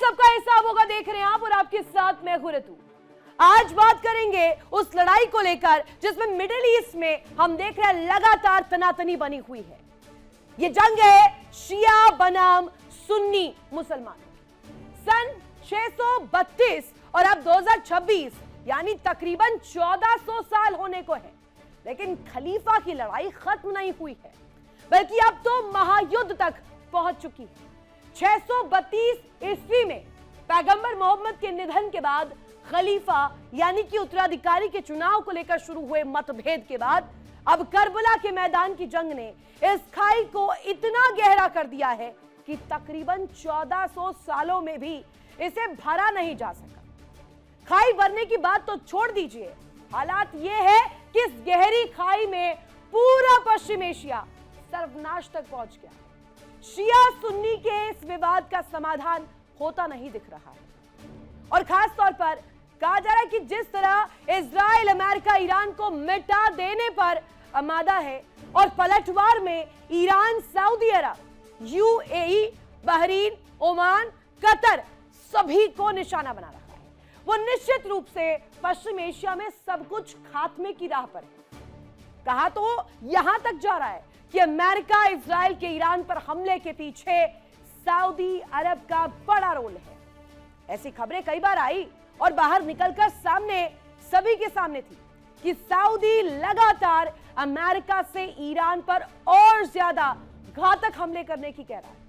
सबका हिसाब होगा देख रहे हैं आप, और आपके साथ मैं हूं ऋतु। आज बात करेंगे उस लड़ाई को लेकर जिसमें मिडिल ईस्ट में हम देख रहे हैं लगातार तनातनी बनी हुई है। ये जंग है शिया बनाम सुन्नी मुसलमान। सन 632 और अब 2026 यानी तकरीबन 1400 साल होने को है, लेकिन खलीफा की लड़ाई खत्म नहीं हुई है, बल्कि अब तो महायुद्ध तक पहुंच चुकी है। 632 ईस्वी में पैगंबर मोहम्मद के निधन के बाद खलीफा यानी कि उत्तराधिकारी के चुनाव को लेकर शुरू हुए मतभेद के बाद अब करबला के मैदान की जंग ने इस खाई को इतना गहरा कर दिया है कि तकरीबन 1400 सालों में भी इसे भरा नहीं जा सका। खाई भरने की बात तो छोड़ दीजिए, हालात यह है कि इस गहरी खाई में पूरा पश्चिम एशिया सर्वनाश तक पहुंच गया। शिया सुन्नी के इस विवाद का समाधान होता नहीं दिख रहा है, और खास तौर पर कहा जा रहा है कि जिस तरह इजराइल अमेरिका ईरान को मिटा देने पर आमादा है, और पलटवार में ईरान, सऊदी अरब, यूएई, बहरीन, ओमान, कतर सभी को निशाना बना रहा है। वो निश्चित रूप से पश्चिम एशिया में सब कुछ खात्मे की राह पर है। कहा तो यहां तक जा रहा है कि अमेरिका इजराइल के ईरान पर हमले के पीछे सऊदी अरब का बड़ा रोल है। ऐसी खबरें कई बार आई और बाहर निकलकर सामने सभी के सामने थी कि सऊदी लगातार अमेरिका से ईरान पर और ज्यादा घातक हमले करने की कह रहा है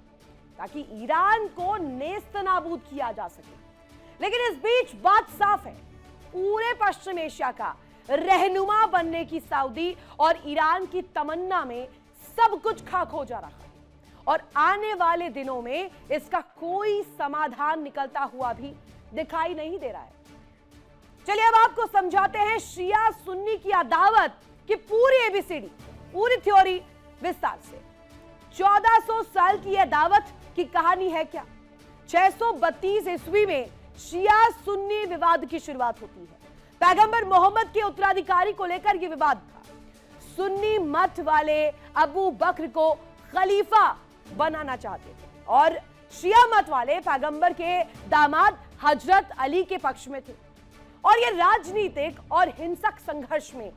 ताकि ईरान को नेस्तनाबूद किया जा सके। लेकिन इस बीच बात साफ है, पूरे पश्चिम एशिया का रहनुमा बनने की सऊदी और ईरान की तमन्ना में सब कुछ खाक हो जा रहा है, और आने वाले दिनों में इसका कोई समाधान निकलता हुआ भी दिखाई नहीं दे रहा है। चलिए अब आपको समझाते हैं शिया सुन्नी की अदावत की पूरी एबीसीडी, पूरी थ्योरी विस्तार से। 1400 साल की अदावत की कहानी है क्या? 632 ईस्वी में शिया सुन्नी विवाद की शुरुआत होती है। पैगंबर मोहम्मद के उत्तराधिकारी को लेकर यह विवाद था। सुन्नी मत वाले अबू बकर को खलीफा बनाना चाहते थे, और शिया मत वाले पैगंबर के दामाद हजरत अली के पक्ष में थे, और यह राजनीतिक और हिंसक संघर्ष में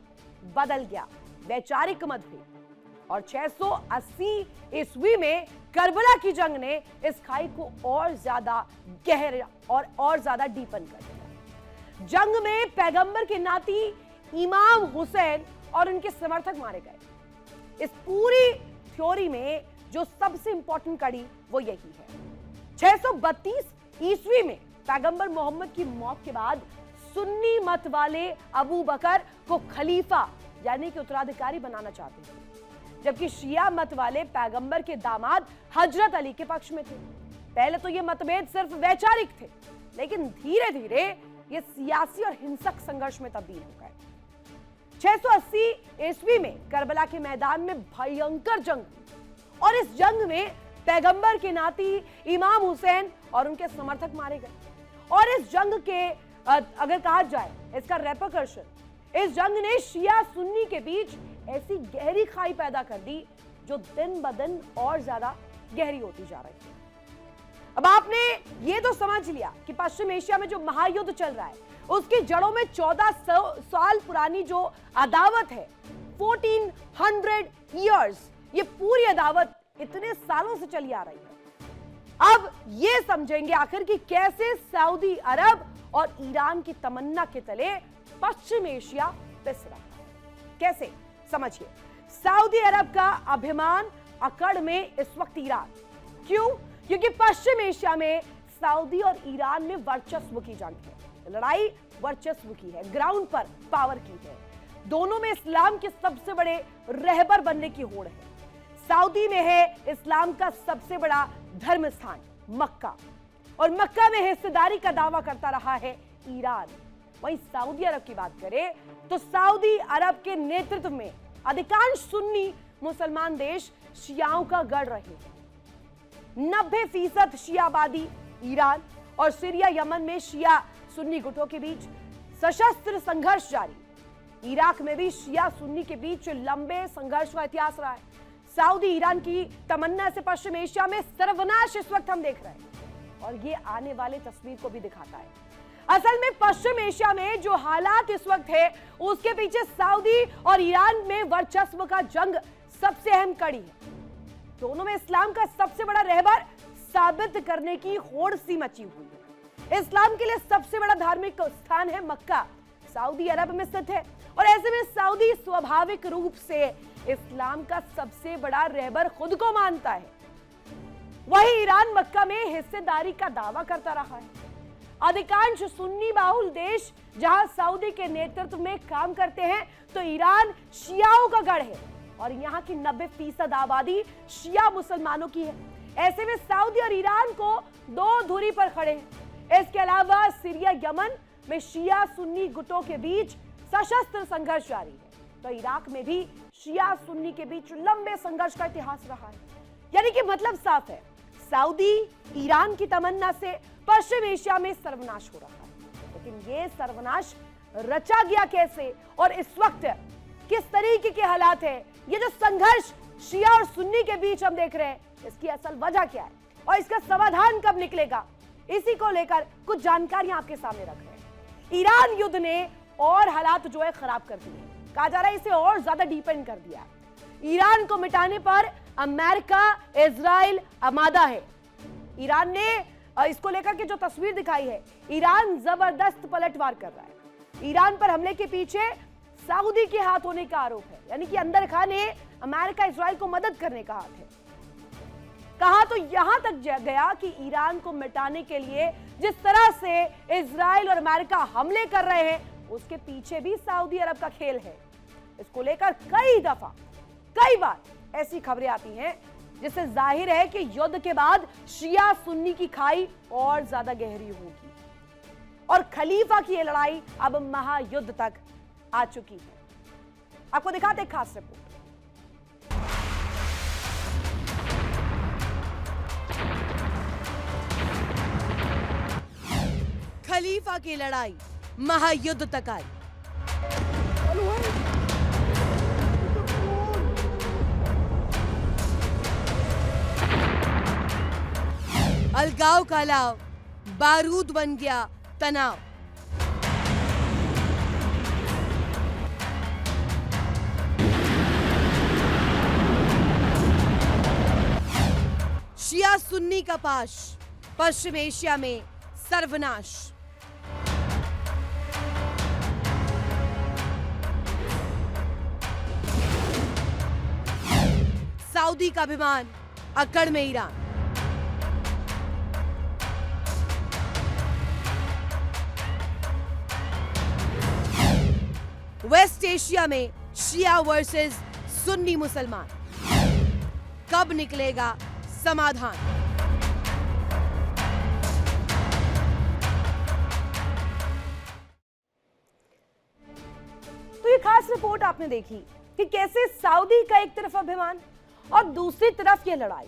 बदल गया वैचारिक मतभेद। और 680 ईस्वी में करबला की जंग ने इस खाई को और ज्यादा गहरा और ज्यादा डीपन कर दिया। जंग में पैगंबर के नाती इमाम हुसैन और उनके समर्थक मारे गए। इस पूरी थ्योरी में जो सबसे इंपॉर्टेंट कड़ी वो यही है, 632 ईस्वी में पैगंबर मोहम्मद की मौत के बाद सुन्नी मत वाले अबू बकर को खलीफा यानी कि उत्तराधिकारी बनाना चाहते थे, जबकि शिया मत वाले पैगंबर के दामाद हजरत अली के पक्ष में थे। पहले तो ये मतभेद सिर्फ वैचारिक थे, लेकिन धीरे धीरे ये सियासी और हिंसक संघर्ष में तब्दील हो गए। 680 ईस्वी में करबला के मैदान में भयंकर जंग हुई, और इस जंग में पैगंबर के नाती इमाम हुसैन और उनके समर्थक मारे गए। और इस जंग के अगर कहा जाए इसका रेपरकशन, इस जंग ने शिया सुन्नी के बीच ऐसी गहरी खाई पैदा कर दी जो दिन ब दिन और ज्यादा गहरी होती जा रही है। अब आपने ये तो समझ लिया कि पश्चिम एशिया में जो महायुद्ध चल रहा है उसकी जड़ों में 1400 साल पुरानी जो अदावत है, 1400 इयर्स, ये पूरी अदावत इतने सालों से चली आ रही है। अब ये समझेंगे आखिर कि कैसे सऊदी अरब और ईरान की तमन्ना के तले पश्चिम एशिया पिस रहा है। कैसे समझिए, सऊदी अरब का अभिमान अकड़ में इस वक्त ईरान। क्यों? क्योंकि पश्चिम एशिया में सऊदी और ईरान में वर्चस्व की जंग है, लड़ाई वर्चस्व की है, ग्राउंड पर पावर की है। दोनों में इस्लाम के सबसे बड़े रहबर बनने की होड़ है। सऊदी में है इस्लाम का सबसे बड़ा धर्म स्थान मक्का, और मक्का में हिस्सेदारी का दावा करता रहा है ईरान। वहीं सऊदी अरब की बात करें तो सऊदी अरब के नेतृत्व में अधिकांश सुन्नी मुसलमान देश शियाओं का गढ़ रहे हैं। 90% शियाबादी ईरान और सीरिया यमन में शिया सुन्नी गुटों के बीच सशस्त्र संघर्ष जारी। इराक में भी शिया सुन्नी के बीच लंबे संघर्ष का इतिहास रहा है। सऊदी ईरान की तमन्ना से पश्चिम एशिया में सर्वनाश इस वक्त हम देख रहे हैं, और ये आने वाले तस्वीर को भी दिखाता है। असल में पश्चिम एशिया में जो हालात इस वक्त है उसके पीछे सऊदी और ईरान में वर्चस्व का जंग सबसे अहम कड़ी है। दोनों में इस्लाम का सबसे बड़ा रहबर साबित करने की होड़ सी मची हुई है। इस्लाम के लिए सबसे बड़ा धार्मिक स्थान है मक्का, सऊदी अरब में स्थित है, और ऐसे में सऊदी स्वाभाविक रूप से इस्लाम का सबसे बड़ा रहबर खुद को मानता है। वही ईरान मक्का में हिस्सेदारी का दावा करता रहा है। अधिकांश सुन्नी बाहुल देश जहां सऊदी के नेतृत्व में काम करते हैं, तो ईरान शियाओं का गढ़ है और यहां की 90% आबादी शिया मुसलमानों की है। ऐसे में सऊदी और ईरान को दो धुरी पर खड़े हैं। इसके अलावा सीरिया, यमन में शिया सुन्नी गुटों के बीच सशस्त्र संघर्ष जारी है, तो इराक में भी शिया सुन्नी के बीच लंबे संघर्ष का इतिहास रहा है। यानी कि मतलब साफ है, सऊदी ईरान की तमन्ना से पश्चिम एशिया में सर्वनाश हो रहा है। लेकिन ये सर्वनाश रचा गया कैसे और इस वक्त किस तरीके के हालात है, ये जो संघर्ष शिया और सुन्नी के बीच हम देख रहे हैं, इसकी असल वजह क्या है और इसका समाधान कब निकलेगा, इसी को लेकर कुछ जानकारियां आपके सामने रख रहे हैं। ईरान युद्ध ने और हालात जो है खराब कर दिए, कहा जा रहा है इसे और ज्यादा डीपेंड कर दिया। ईरान को मिटाने पर अमेरिका, इजराइल आमादा है। ईरान ने इसको लेकर के जो तस्वीर दिखाई है, ईरान जबरदस्त पलटवार कर रहा है। ईरान पर हमले के पीछे सऊदी के हाथ होने का आरोप है, यानी कि अंदर खाने अमेरिका इजराइल को मदद करने का हाथ है। कहा तो यहां तक गया कि ईरान को मिटाने के लिए जिस तरह से इजराइल और अमेरिका हमले कर रहे हैं, उसके पीछे भी सऊदी अरब का खेल है। इसको लेकर कई बार ऐसी खबरें आती हैं जिससे जाहिर है कि युद्ध के बाद शिया सुन्नी की खाई और ज्यादा गहरी होगी और खलीफा की यह लड़ाई अब महायुद्ध तक आ चुकी है। आपको दिखाते हैं खास रिपोर्ट। खलीफा की लड़ाई महायुद्ध तक आई। अलगाव का अलाव बारूद बन गया तनाव। शिया सुन्नी का पाश, पश्चिम एशिया में सर्वनाश। सऊदी का विमान अकड़ में ईरान। वेस्ट एशिया में शिया वर्सेस सुन्नी मुसलमान। कब निकलेगा समाधान? तो ये खास रिपोर्ट आपने देखी कि कैसे सऊदी का एक तरफ अभिमान और दूसरी तरफ ये लड़ाई,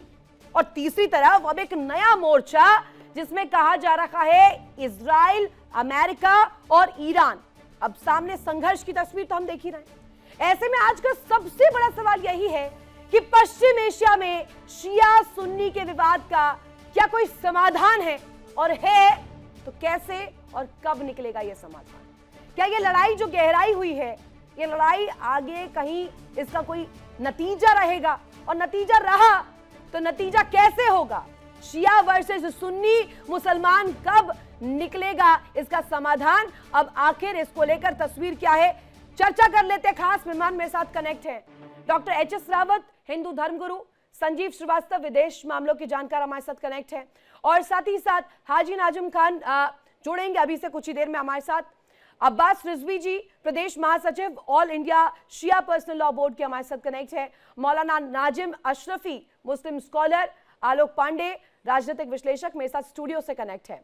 और तीसरी तरफ अब एक नया मोर्चा जिसमें कहा जा रहा है इजराइल, अमेरिका और ईरान। अब सामने संघर्ष की तस्वीर तो हम देख ही रहे हैं। ऐसे में आज का सबसे बड़ा सवाल यही है कि पश्चिम एशिया में शिया सुन्नी के विवाद का क्या कोई समाधान है, और है तो कैसे और कब निकलेगा यह समाधान? क्या यह लड़ाई जो गहराई हुई है, ये लड़ाई आगे कहीं इसका कोई नतीजा रहेगा, और नतीजा रहा तो नतीजा कैसे होगा? शिया वर्सेस सुन्नी मुसलमान कब निकलेगा इसका समाधान? अब आखिर इसको लेकर तस्वीर क्या है, चर्चा कर लेते हैं। खास मेहमान मेरे साथ कनेक्ट हैं डॉक्टर एच.एस. रावत, हिंदू धर्मगुरु, संजीव श्रीवास्तव, विदेश मामलों के जानकार हमारे साथ कनेक्ट हैं, और साथ ही साथ हाजी नाजिम खान जुड़ेंगे अभी से कुछ ही देर में हमारे साथ। अब्बास रिजवी जी, प्रदेश महासचिव, ऑल इंडिया शिया पर्सनल लॉ बोर्ड के हमारे साथ कनेक्ट है। मौलाना नाजिम अशरफी, मुस्लिम स्कॉलर। आलोक पांडे, राजनीतिक विश्लेषक, मेरे साथ स्टूडियो से कनेक्ट है।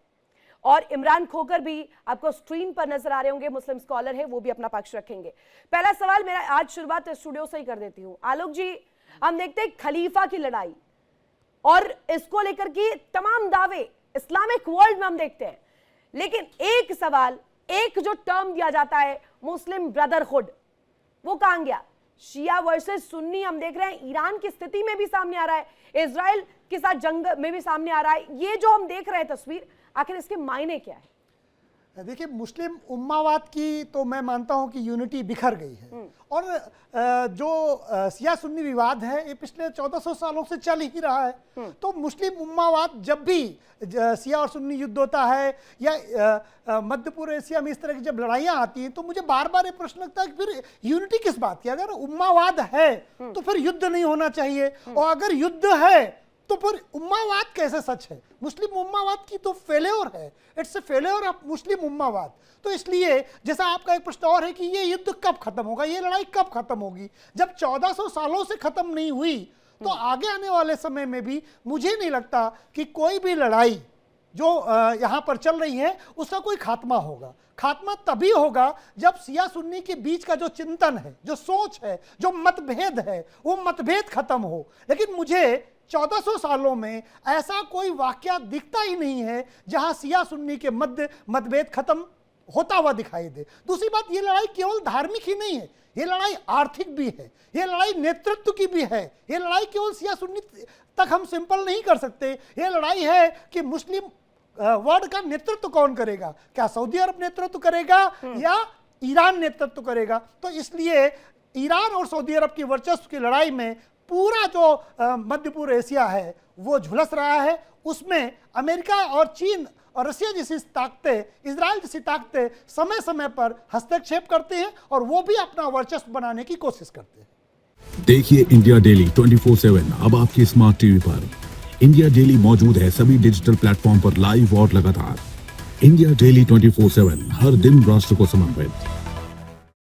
और इमरान खोकर भी आपको स्क्रीन पर नजर आ रहे होंगे, मुस्लिम स्कॉलर है, वो भी अपना पक्ष रखेंगे। पहला सवाल मेरा, आज शुरुआत स्टूडियो से ही कर देती हूँ। आलोक जी, हम देखते हैं खलीफा की लड़ाई और इसको लेकर के तमाम दावे इस्लामिक वर्ल्ड में हम देखते हैं, लेकिन एक सवाल, एक जो टर्म दिया जाता है मुस्लिम ब्रदरहुड, वो कहां गया? शिया वर्सेस सुन्नी हम देख रहे हैं ईरान की स्थिति में भी सामने आ रहा है, इजराइल के साथ जंग में भी सामने आ रहा है। ये जो हम देख रहे हैं तस्वीर, आखिर इसके मायने क्या है? देखिए, मुस्लिम उम्मावाद की तो मैं मानता हूं कि यूनिटी बिखर गई है, और जो शिया सुन्नी विवाद है ये पिछले 1400 सालों से चल ही रहा है। तो मुस्लिम उम्मावाद जब भी शिया और सुन्नी युद्ध होता है या मध्य पूर्व एशिया में इस तरह की जब लड़ाइयां आती हैं, तो मुझे बार बार ये प्रश्न लगता है कि फिर यूनिटी किस बात की? अगर उम्मावाद है तो फिर युद्ध नहीं होना चाहिए, और अगर युद्ध है तो फिर उम्मावाद कैसे सच है? मुस्लिम उम्मावाद की तो फेल्योर है, it's a failure of Muslim उम्मावाद। तो इसलिए जैसा आपका एक प्रश्न और है कि ये युद्ध कब खत्म होगा, ये लड़ाई कब खत्म होगी? जब 1400 सालों से खत्म नहीं हुई तो आगे आने वाले समय में भी मुझे नहीं लगता कि कोई भी लड़ाई जो यहां पर चल रही है उसका कोई खात्मा होगा। खात्मा तभी होगा जब शिया सुन्नी के बीच का जो चिंतन है, जो सोच है, जो मतभेद है, वो मतभेद खत्म हो। लेकिन मुझे 1400 सालों में ऐसा कोई वाकया दिखता ही नहीं है जहां शिया सुन्नी के मध्य मतभेद खत्म होता हुआ दिखाई दे। दूसरी बात, ये लड़ाई केवल धार्मिक ही नहीं है, ये लड़ाई आर्थिक भी है, ये लड़ाई नेतृत्व की भी है। ये लड़ाई केवल शिया सुन्नी तक हम सिंपल नहीं कर सकते। ये लड़ाई है कि मुस्लिम वर्ल्ड का नेतृत्व कौन करेगा? क्या सऊदी अरब नेतृत्व करेगा या ईरान नेतृत्व करेगा? तो इसलिए ईरान और सऊदी अरब की वर्चस्व की लड़ाई में पूरा जो मध्य पूर्व एशिया है वो झुलस रहा है। उसमें अमेरिका और चीन और रशिया जैसी ताकतें, इजराइल जैसी ताकतें समय समय पर हस्तक्षेप करते हैं और वो भी अपना वर्चस्व बनाने की कोशिश करते हैं। देखिए इंडिया डेली 24/7 अब आपकी स्मार्ट टीवी पर। इंडिया डेली मौजूद है सभी डिजिटल प्लेटफॉर्म पर लाइव और लगातार। इंडिया डेली 24/7 हर दिन राष्ट्र को समर्पित।